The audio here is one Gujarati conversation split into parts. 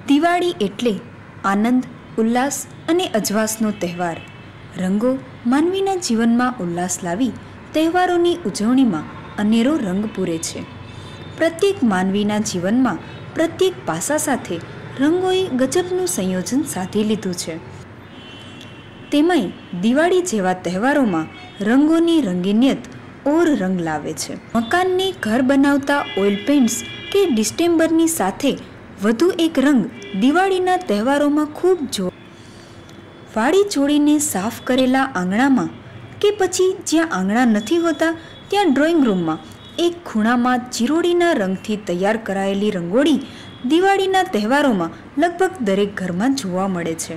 દિવાળી એટલે આનંદ, ઉલ્લાસ અને અજવાસનો તહેવાર. રંગો માનવીના જીવનમાં ઉલ્લાસ લાવી તહેવારોની ઉજવણીમાં અનેરો રંગ પૂરે છે. પ્રત્યેક માનવીના જીવનમાં પ્રત્યેક પાસા સાથે રંગોએ ગજબનું સંયોજન સાધી લીધું છે. તેમાંય દિવાળી જેવા તહેવારોમાં રંગોની રંગીનિયત ઓર રંગ લાવે છે. મકાનને ઘર બનાવતા ઓઇલ પેઇન્ટ્સ કે ડિસ્ટેમ્બરની સાથે વધુ એક રંગ દિવાળીના તહેવારોમાં ખૂબ વાળી ચોળીને સાફ કરેલા આંગણામાં કે પછી જ્યાં આંગણા નથી હોતા ત્યાં ડ્રોઈંગ રૂમમાં એક ખૂણામાં ચિરોડીના રંગથી તૈયાર કરાયેલી રંગોળી દિવાળીના તહેવારોમાં લગભગ દરેક ઘરમાં જોવા મળે છે.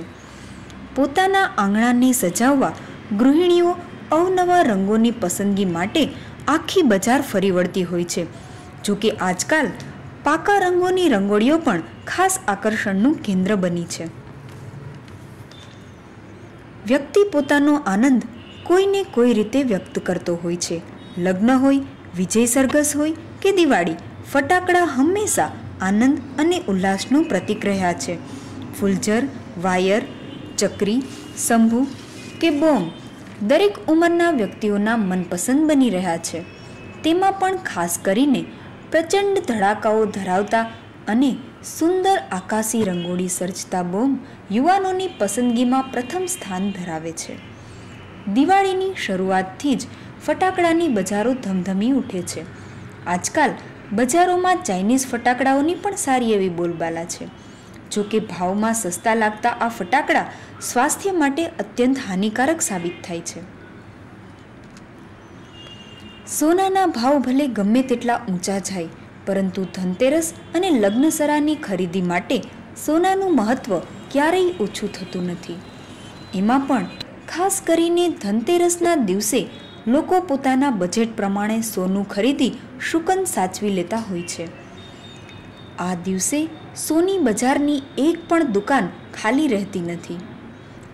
પોતાના આંગણાને સજાવવા ગૃહિણીઓ અવનવા રંગોની પસંદગી માટે આખી બજાર ફરી વળતી હોય છે. જોકે આજકાલ પાકા રંગોની રંગોળીઓ પણ ખાસ આકર્ષણનું કેન્દ્ર બની છે. વ્યક્તિ પોતાનો આનંદ કોઈને કોઈ રીતે વ્યક્ત કરતો હોય છે. લગ્ન હોય, વિજય સરઘસ હોય કે દિવાળી, ફટાકડા હંમેશા આનંદ અને ઉલ્લાસનું પ્રતીક રહ્યા છે. ફૂલઝર, વાયર, ચકરી, શંભુ કે બોમ્બ દરેક ઉંમરના વ્યક્તિઓના મનપસંદ બની રહ્યા છે. તેમાં પણ ખાસ કરીને પ્રચંડ ધડાકાઓ ધરાવતા અને સુંદર આકાશી રંગોળી સર્જતા બોમ્બ યુવાનોની પસંદગીમાં પ્રથમ સ્થાન ધરાવે છે. દિવાળીની શરૂઆતથી જ ફટાકડાની બજારો ધમધમી ઉઠે છે. આજકાલ બજારોમાં ચાઇનીઝ ફટાકડાઓની પણ સારી એવી બોલબાલા છે. જોકે ભાવમાં સસ્તા લાગતા આ ફટાકડા સ્વાસ્થ્ય માટે અત્યંત હાનિકારક સાબિત થાય છે. સોનાના ભાવ ભલે ગમે તેટલા ઊંચા જાય, પરંતુ ધનતેરસ અને લગ્નસરાની ખરીદી માટે સોનાનું મહત્ત્વ ક્યારેય ઓછું થતું નથી. એમાં પણ ખાસ કરીને ધનતેરસના દિવસે લોકો પોતાના બજેટ પ્રમાણે સોનું ખરીદી શુકન સાચવી લેતા હોય છે. આ દિવસે સોની બજારની એક પણ દુકાન ખાલી રહેતી નથી.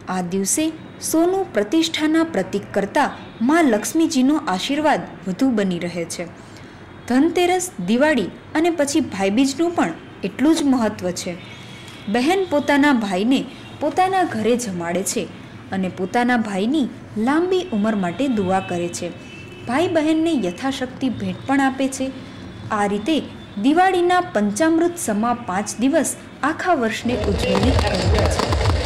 આ દિવસે સોનું પ્રતિષ્ઠાના પ્રતીક કરતાં માં લક્ષ્મીજીનો આશીર્વાદ વધુ બની રહે છે. ધનતેરસ, દિવાળી અને પછી ભાઈબીજનું પણ એટલું જ મહત્ત્વ છે. બહેન પોતાના ભાઈને પોતાના ઘરે જમાડે છે અને પોતાના ભાઈની લાંબી ઉંમર માટે દુઆ કરે છે. ભાઈ બહેનને યથાશક્તિ ભેટ પણ આપે છે. આ રીતે દિવાળીના પંચામૃત સમા 5 દિવસ આખા વર્ષને ઉજ્જવલિત કરે છે.